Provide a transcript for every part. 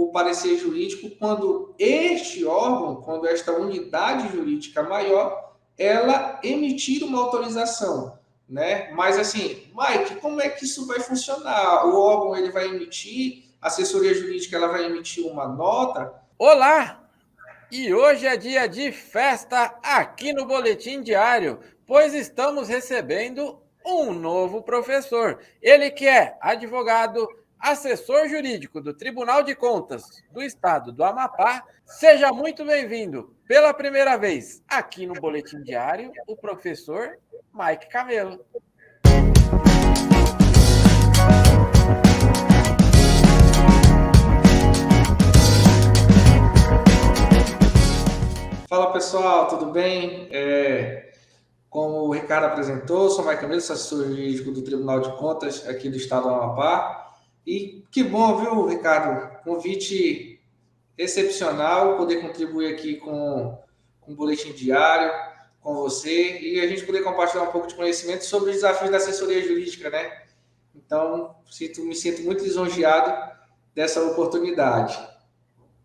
o parecer jurídico quando este órgão, quando esta unidade jurídica maior, ela emitir uma autorização, né? Mas assim, Mike, como é que isso vai funcionar? O órgão ele vai emitir, a assessoria jurídica ela vai emitir uma nota? Olá! E hoje é dia de festa aqui no Boletim Diário, pois estamos recebendo um novo professor. Ele que é advogado, assessor jurídico do Tribunal de Contas do Estado do Amapá. Seja muito bem-vindo pela primeira vez aqui no Boletim Diário, o professor Mike Camelo. Fala pessoal, tudo bem? Como o Ricardo apresentou, sou Mike Camelo, assessor jurídico do Tribunal de Contas aqui do Estado do Amapá. E que bom, viu, Ricardo? Convite excepcional poder contribuir aqui com o Boletim Diário, com você, e a gente poder compartilhar um pouco de conhecimento sobre os desafios da assessoria jurídica, né? Então, me sinto muito lisonjeado dessa oportunidade.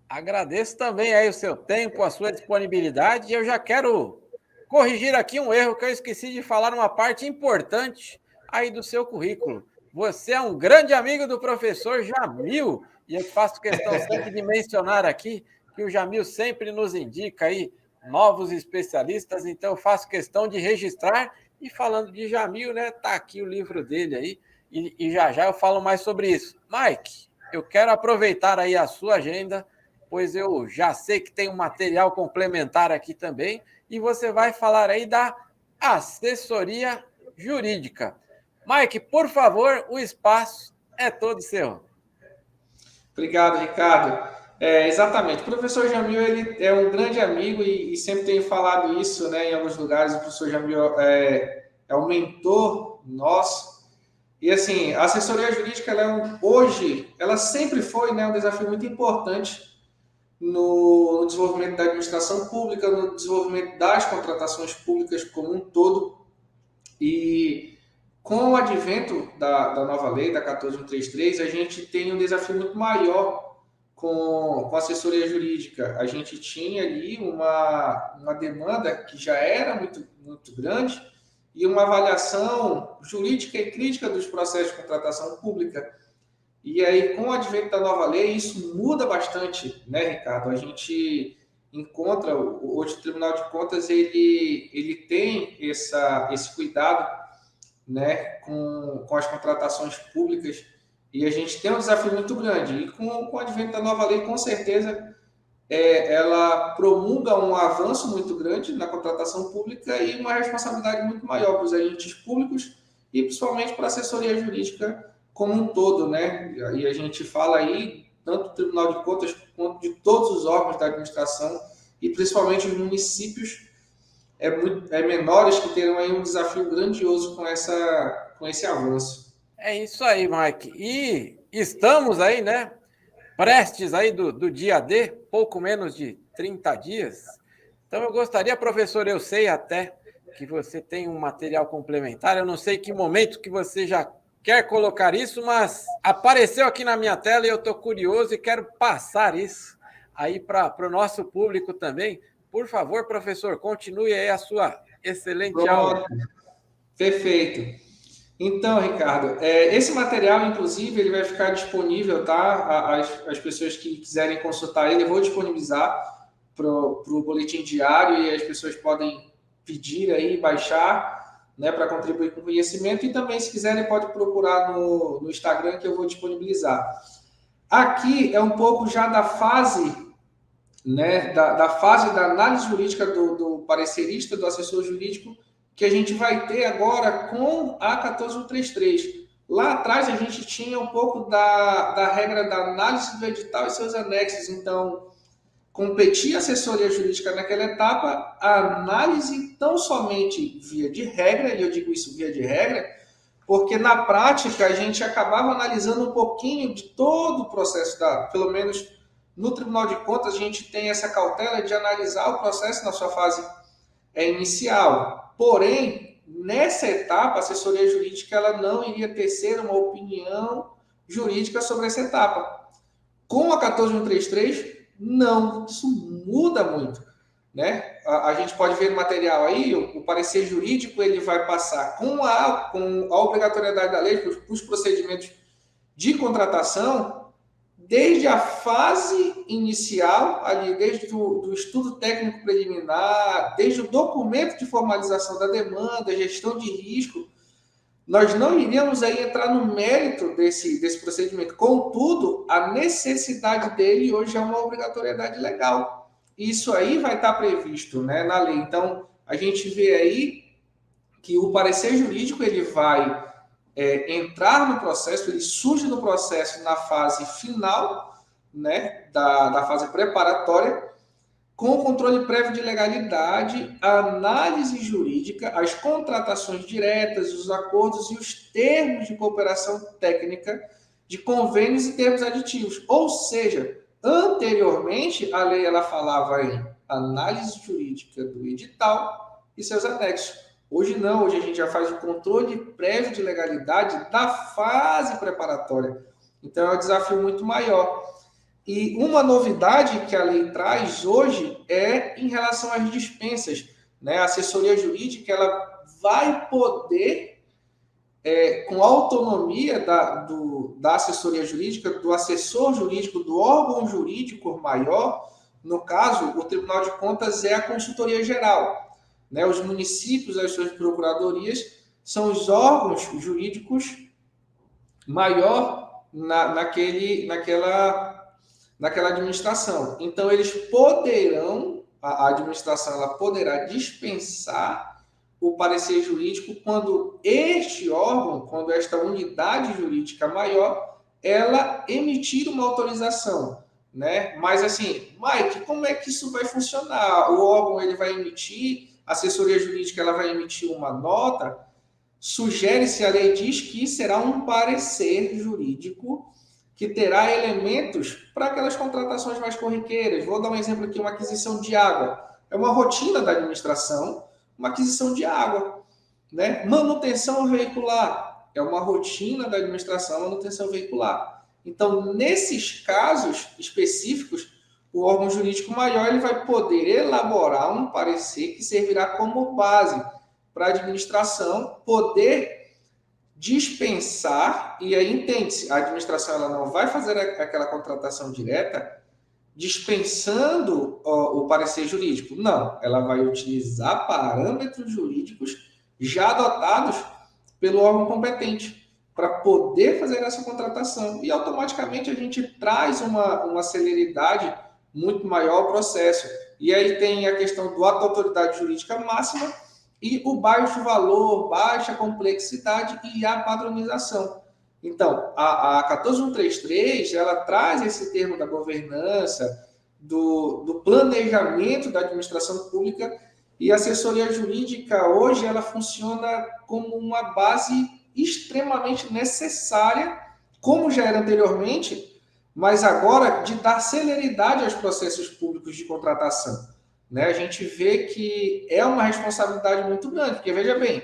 Agradeço também aí o seu tempo, a sua disponibilidade, e eu já quero corrigir aqui um erro que eu esqueci de falar uma parte importante aí do seu currículo. Você é um grande amigo do professor Jamil, e eu faço questão sempre de mencionar aqui que o Jamil sempre nos indica aí novos especialistas, então eu faço questão de registrar. E falando de Jamil, né, tá aqui o livro dele aí, e já já eu falo mais sobre isso. Mike, eu quero aproveitar aí a sua agenda, pois eu já sei que tem um material complementar aqui também, e você vai falar aí da assessoria jurídica. Mike, por favor, o espaço é todo seu. Obrigado, Ricardo. Exatamente. O professor Jamil ele é um grande amigo e sempre tenho falado isso, né, em alguns lugares. O professor Jamil é um mentor nosso. E assim, a assessoria jurídica hoje, ela sempre foi, né, um desafio muito importante no desenvolvimento da administração pública, no desenvolvimento das contratações públicas como um todo. E com o advento da nova lei, da 14133, a gente tem um desafio muito maior com a assessoria jurídica. A gente tinha ali uma demanda que já era muito, muito grande e uma avaliação jurídica e crítica dos processos de contratação pública. E aí, com o advento da nova lei, isso muda bastante, né, Ricardo? A gente encontra, hoje o Tribunal de Contas, ele tem esse cuidado, né, com as contratações públicas, e a gente tem um desafio muito grande. E com o advento da nova lei, com certeza, ela promulga um avanço muito grande na contratação pública e uma responsabilidade muito maior para os agentes públicos e principalmente para a assessoria jurídica como um todo, né? E a gente fala aí tanto do Tribunal de Contas quanto de todos os órgãos da administração e principalmente os municípios menores que terão aí um desafio grandioso com esse avanço. É isso aí, Mike. E estamos aí, né? Prestes aí do dia D, pouco menos de 30 dias. Então eu gostaria, professor, eu sei até que você tem um material complementar, eu não sei que momento que você já quer colocar isso, mas apareceu aqui na minha tela e eu estou curioso e quero passar isso aí para o nosso público também. Por favor, professor, continue aí a sua excelente aula. Pronto, perfeito. Então, Ricardo, esse material, inclusive, ele vai ficar disponível, tá? As pessoas que quiserem consultar ele, eu vou disponibilizar para o boletim diário e as pessoas podem pedir aí, baixar, né, para contribuir com o conhecimento. E também, se quiserem, pode procurar no Instagram que eu vou disponibilizar. Aqui é um pouco já da fase, né, da fase da análise jurídica do parecerista, do assessor jurídico, que a gente vai ter agora com a 14133. Lá atrás a gente tinha um pouco da regra da análise do edital e seus anexos, então competia a assessoria jurídica naquela etapa, a análise tão somente via de regra, e eu digo isso via de regra, porque na prática a gente acabava analisando um pouquinho de todo o processo pelo menos no Tribunal de Contas a gente tem essa cautela de analisar o processo na sua fase inicial. Porém, nessa etapa, a assessoria jurídica ela não iria tecer uma opinião jurídica sobre essa etapa. Com a 14133, não, isso muda muito, né? A gente pode ver no material aí, o parecer jurídico ele vai passar com a obrigatoriedade da lei para os procedimentos de contratação, desde a fase inicial, ali, desde do estudo técnico preliminar, desde o documento de formalização da demanda, gestão de risco. Nós não iríamos aí entrar no mérito desse procedimento. Contudo, a necessidade dele hoje é uma obrigatoriedade legal. Isso aí vai estar previsto, né, na lei. Então, a gente vê aí que o parecer jurídico ele vai entrar no processo, ele surge no processo na fase final, né, da fase preparatória, com o controle prévio de legalidade, a análise jurídica, as contratações diretas, os acordos e os termos de cooperação técnica de convênios e termos aditivos. Ou seja, anteriormente, a lei ela falava em análise jurídica do edital e seus anexos. Hoje não, hoje a gente já faz o controle prévio de legalidade da fase preparatória. Então é um desafio muito maior. E uma novidade que a lei traz hoje é em relação às dispensas, né? A assessoria jurídica ela vai poder, com autonomia da assessoria jurídica, do assessor jurídico, do órgão jurídico maior, no caso, o Tribunal de Contas é a consultoria geral, né? Os municípios, as suas procuradorias, são os órgãos jurídicos maior naquela administração. Então, eles poderão, a administração ela poderá dispensar o parecer jurídico quando este órgão, quando esta unidade jurídica maior, ela emitir uma autorização, né? Mas assim, Mike, como é que isso vai funcionar? O órgão ele vai emitir, a assessoria jurídica ela vai emitir uma nota, sugere-se, a lei diz que será um parecer jurídico que terá elementos para aquelas contratações mais corriqueiras. Vou dar um exemplo aqui, uma aquisição de água. É uma rotina da administração, uma aquisição de água, né? Manutenção veicular. É uma rotina da administração, manutenção veicular. Então, nesses casos específicos, o órgão jurídico maior ele vai poder elaborar um parecer que servirá como base para a administração poder dispensar, e aí entende-se, a administração ela não vai fazer aquela contratação direta dispensando o parecer jurídico. Não, ela vai utilizar parâmetros jurídicos já adotados pelo órgão competente para poder fazer essa contratação. E automaticamente a gente traz uma celeridade muito maior ao processo. E aí tem a questão do ato da autoridade jurídica máxima e o baixo valor, baixa complexidade e a padronização. Então, a 14133, ela traz esse termo da governança, do planejamento da administração pública, e a assessoria jurídica hoje ela funciona como uma base extremamente necessária, como já era anteriormente, mas agora de dar celeridade aos processos públicos de contratação. Né? A gente vê que é uma responsabilidade muito grande, porque, veja bem,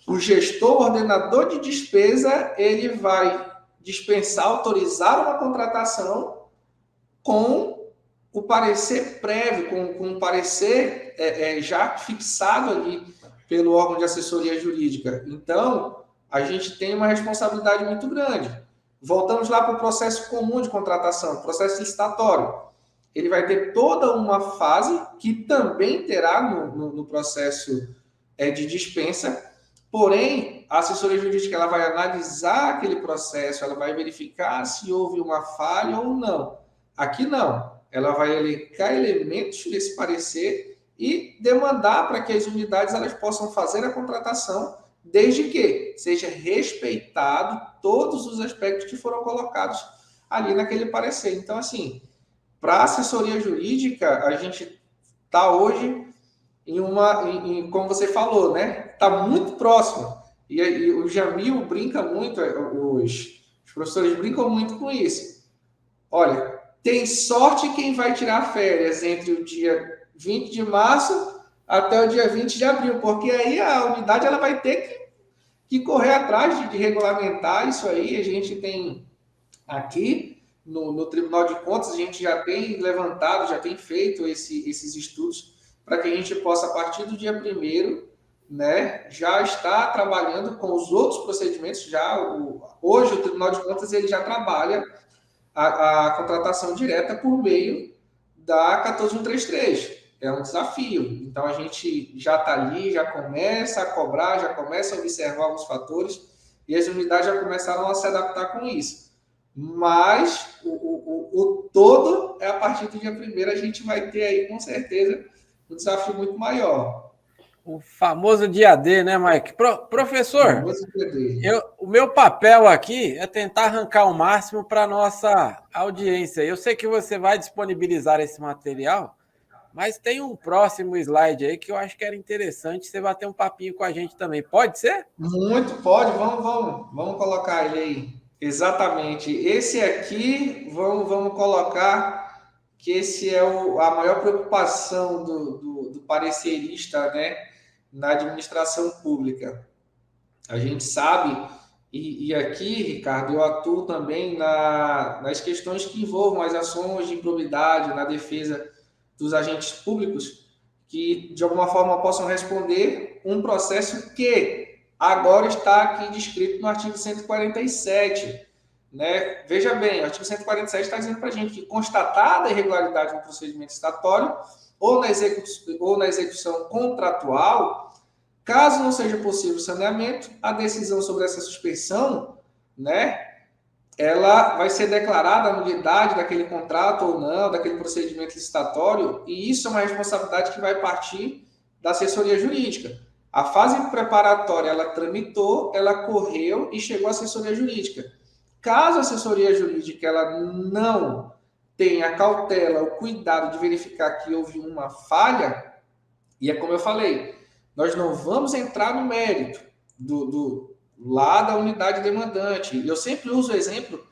o gestor, o ordenador de despesa, ele vai dispensar, autorizar uma contratação com o parecer prévio, com o parecer já fixado ali pelo órgão de assessoria jurídica. Então, a gente tem uma responsabilidade muito grande. Voltamos lá para o processo comum de contratação, processo licitatório. Ele vai ter toda uma fase que também terá no processo de dispensa, porém, a assessoria jurídica ela vai analisar aquele processo, ela vai verificar se houve uma falha ou não. Aqui não, ela vai elencar elementos desse parecer e demandar para que as unidades elas possam fazer a contratação, desde que seja respeitado todos os aspectos que foram colocados ali naquele parecer. Então, assim, para a assessoria jurídica, a gente está hoje como você falou, né? Está muito próximo. E o Jamil brinca muito, os professores brincam muito com isso. Olha, tem sorte quem vai tirar férias entre o dia 20 de março até o dia 20 de abril, porque aí a unidade ela vai ter que correr atrás de regulamentar isso aí. A gente tem aqui no Tribunal de Contas, a gente já tem levantado, já tem feito esses estudos para que a gente possa, a partir do dia 1º, né, já estar trabalhando com os outros procedimentos. Hoje, o Tribunal de Contas ele já trabalha a contratação direta por meio da 14133. É um desafio. Então, a gente já está ali, já começa a cobrar, já começa a observar alguns fatores e as unidades já começaram a se adaptar com isso. Mas o todo é a partir do dia 1º, a gente vai ter aí, com certeza, um desafio muito maior. O famoso dia D, né, Mike? Professor, o meu papel aqui é tentar arrancar o máximo para a nossa audiência. Eu sei que você vai disponibilizar esse material, mas tem um próximo slide aí que eu acho que era interessante você bater um papinho com a gente também. Pode ser? Muito pode, vamos colocar ele aí. Exatamente. Esse aqui, vamos colocar que esse é a maior preocupação do parecerista, né, na administração pública. A gente sabe, e aqui, Ricardo, eu atuo também nas questões que envolvam as ações de improbidade na defesa dos agentes públicos, que de alguma forma possam responder um processo que agora está aqui descrito no artigo 147. Né? Veja bem, o artigo 147 está dizendo para a gente que, constatada a irregularidade no procedimento licitatório ou na execução contratual, caso não seja possível o saneamento, a decisão sobre essa suspensão, né, ela vai ser declarada a nulidade daquele contrato ou não, daquele procedimento licitatório, e isso é uma responsabilidade que vai partir da assessoria jurídica. A fase preparatória, ela tramitou, ela correu e chegou à assessoria jurídica. Caso a assessoria jurídica ela não tenha a cautela, o cuidado de verificar que houve uma falha, e é como eu falei, nós não vamos entrar no mérito lá da unidade demandante. Eu sempre uso o exemplo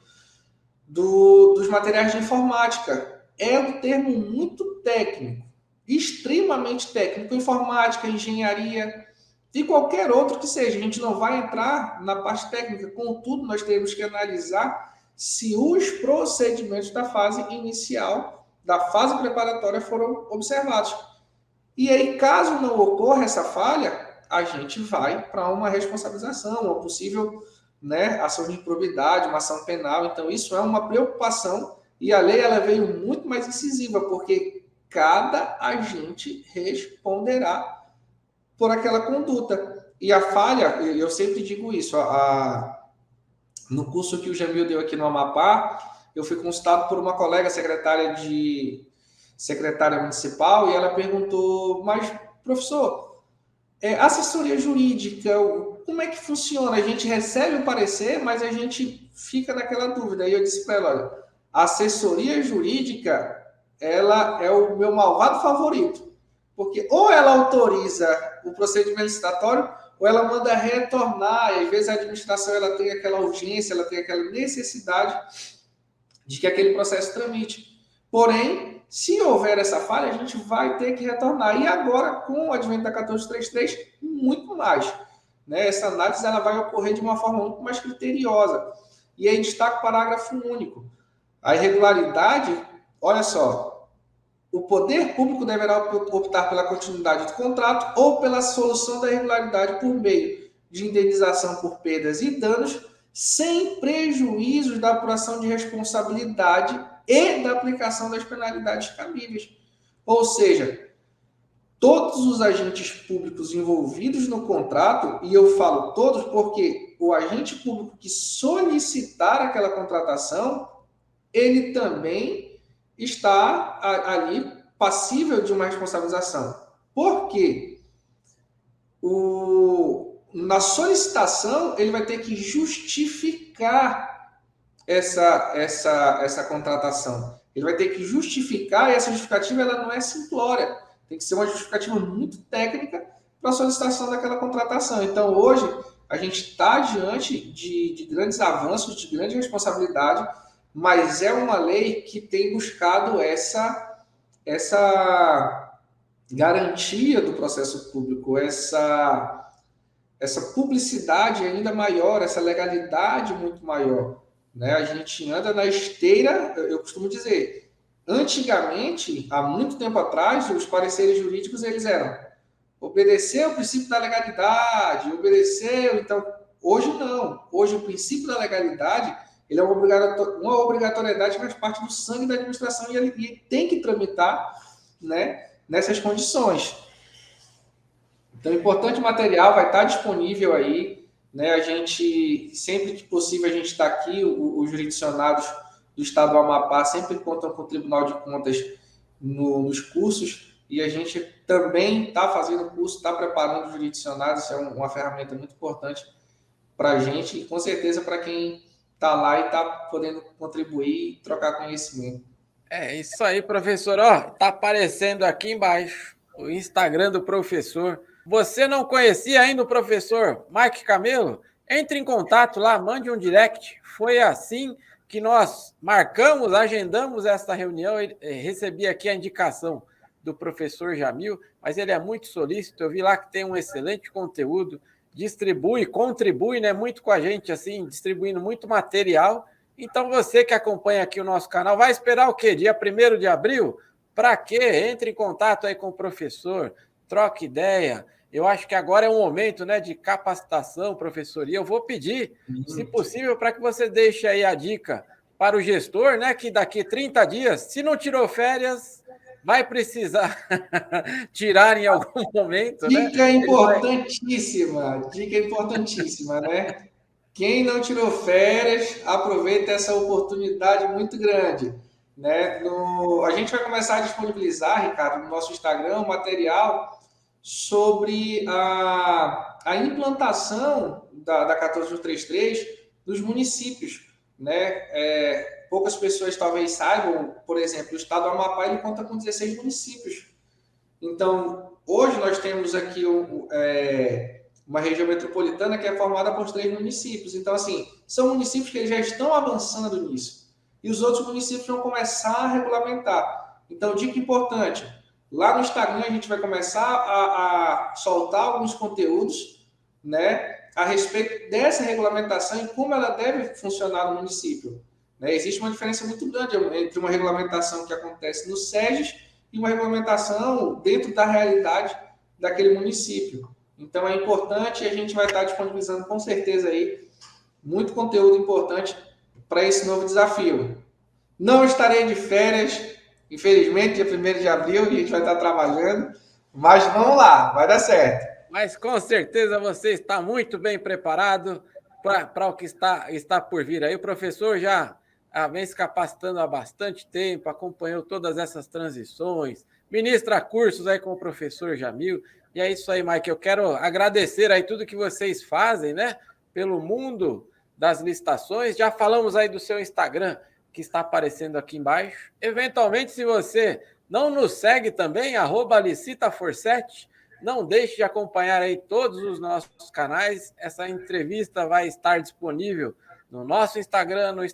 dos materiais de informática. É um termo muito técnico, extremamente técnico. Informática, engenharia e qualquer outro que seja. A gente não vai entrar na parte técnica. Contudo, nós temos que analisar se os procedimentos da fase inicial, da fase preparatória, foram observados. E aí, caso não ocorra essa falha, a gente vai para uma responsabilização, uma possível, né, ação de improbidade, uma ação penal. Então, isso é uma preocupação e a lei ela veio muito mais incisiva, porque cada agente responderá por aquela conduta. E a falha, eu sempre digo isso, no curso que o Jamil deu aqui no Amapá, eu fui consultado por uma colega secretária municipal, e ela perguntou, mas, professor, assessoria jurídica, como é que funciona? A gente recebe o parecer, mas a gente fica naquela dúvida. E eu disse para ela, olha, a assessoria jurídica, ela é o meu malvado favorito, porque ou ela autoriza o procedimento licitatório, ou ela manda retornar, e às vezes a administração ela tem aquela urgência, ela tem aquela necessidade de que aquele processo tramite. Porém, se houver essa falha, a gente vai ter que retornar. E agora, com o advento da 1433, muito mais. Né? Essa análise ela vai ocorrer de uma forma muito mais criteriosa. E aí destaca o parágrafo único. A irregularidade, olha só, o poder público deverá optar pela continuidade do contrato ou pela solução da irregularidade por meio de indenização por perdas e danos, sem prejuízos da apuração de responsabilidade e da aplicação das penalidades cabíveis. Ou seja, todos os agentes públicos envolvidos no contrato, e eu falo todos porque o agente público que solicitar aquela contratação, ele também está ali passível de uma responsabilização. Por quê? Na solicitação, ele vai ter que justificar essa contratação. Ele vai ter que justificar, e essa justificativa ela não é simplória. Tem que ser uma justificativa muito técnica para a solicitação daquela contratação. Então, hoje, a gente está diante de grandes avanços, de grande responsabilidade, mas é uma lei que tem buscado essa garantia do processo público, essa publicidade ainda maior, essa legalidade muito maior. né? A gente anda na esteira, eu costumo dizer, antigamente, há muito tempo atrás, os pareceres jurídicos eles eram obedecer o princípio da legalidade, obedecer, então, hoje não. Hoje o princípio da legalidade, ele é uma obrigatoriedade que faz parte do sangue da administração e ele tem que tramitar, né, nessas condições. Então, importante material vai estar disponível aí, né? A gente, sempre que possível, a gente está aqui, os jurisdicionados do Estado do Amapá sempre contam com o Tribunal de Contas nos cursos, e a gente também está fazendo curso, está preparando os jurisdicionados, isso é uma ferramenta muito importante para a gente, e com certeza para quem está lá e está podendo contribuir e trocar conhecimento. É isso aí, professor. Ó, tá aparecendo aqui embaixo o Instagram do professor. Você não conhecia ainda o professor Mike Camelo? Entre em contato lá, mande um direct. Foi assim que nós marcamos, agendamos esta reunião. Recebi aqui a indicação do professor Jamil, mas ele é muito solícito. Eu vi lá que tem um excelente conteúdo, contribui, né, muito com a gente, assim, distribuindo muito material. Então, você que acompanha aqui o nosso canal, vai esperar o quê? Dia 1º de abril? Para quê? Entre em contato aí com o professor, troque ideia. Eu acho que agora é um momento, né, de capacitação, professor, e eu vou pedir, se possível, para que você deixe aí a dica para o gestor, né, que daqui 30 dias, se não tirou férias, vai precisar tirar em algum momento, né? Dica importantíssima, né? Quem não tirou férias, aproveita essa oportunidade muito grande. Né? A gente vai começar a disponibilizar, Ricardo, no nosso Instagram, um material sobre a implantação da 14133 nos municípios. Né? Poucas pessoas talvez saibam, por exemplo, o estado do Amapá ele conta com 16 municípios. Então, hoje nós temos aqui uma região metropolitana que é formada por 3 municípios. Então, assim, são municípios que já estão avançando nisso. E os outros municípios vão começar a regulamentar. Então, dica importante, lá no Instagram a gente vai começar a soltar alguns conteúdos, né, a respeito dessa regulamentação e como ela deve funcionar no município. Né? Existe uma diferença muito grande entre uma regulamentação que acontece no SEGES e uma regulamentação dentro da realidade daquele município. Então é importante e a gente vai estar disponibilizando com certeza aí muito conteúdo importante para esse novo desafio. Não estarei de férias, infelizmente, dia 1º de abril, a gente vai estar trabalhando, mas vamos lá, vai dar certo. Mas com certeza você está muito bem preparado para o que está por vir aí. O professor já vem se capacitando há bastante tempo, acompanhou todas essas transições, ministra cursos aí com o professor Jamil. E é isso aí, Mike. Eu quero agradecer aí tudo que vocês fazem, né, pelo mundo das licitações. Já falamos aí do seu Instagram, que está aparecendo aqui embaixo. Eventualmente, se você não nos segue também, @licitafor7, não deixe de acompanhar aí todos os nossos canais. Essa entrevista vai estar disponível no nosso Instagram, no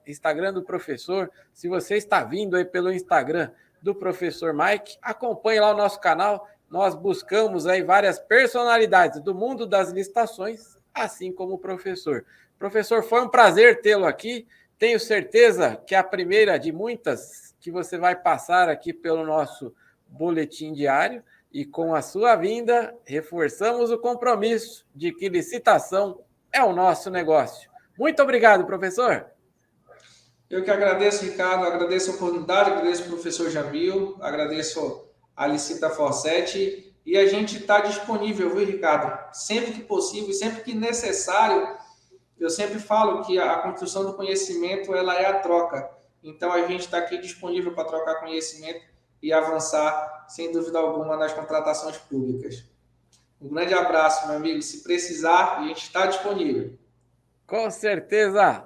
Instagram do professor. Se você está vindo aí pelo Instagram do professor Mike, acompanhe lá o nosso canal. Nós buscamos aí várias personalidades do mundo das licitações, assim como o professor. Professor, foi um prazer tê-lo aqui. Tenho certeza que é a primeira de muitas que você vai passar aqui pelo nosso boletim diário. E com a sua vinda, reforçamos o compromisso de que licitação é o nosso negócio. Muito obrigado, professor. Eu que agradeço, Ricardo, agradeço a oportunidade, agradeço ao professor Jamil, agradeço a Licita Forsete e a gente está disponível, viu, Ricardo? Sempre que possível, sempre que necessário. Eu sempre falo que a construção do conhecimento ela é a troca. Então a gente está aqui disponível para trocar conhecimento e avançar, sem dúvida alguma, nas contratações públicas. Um grande abraço, meu amigo. Se precisar, a gente está disponível. Com certeza.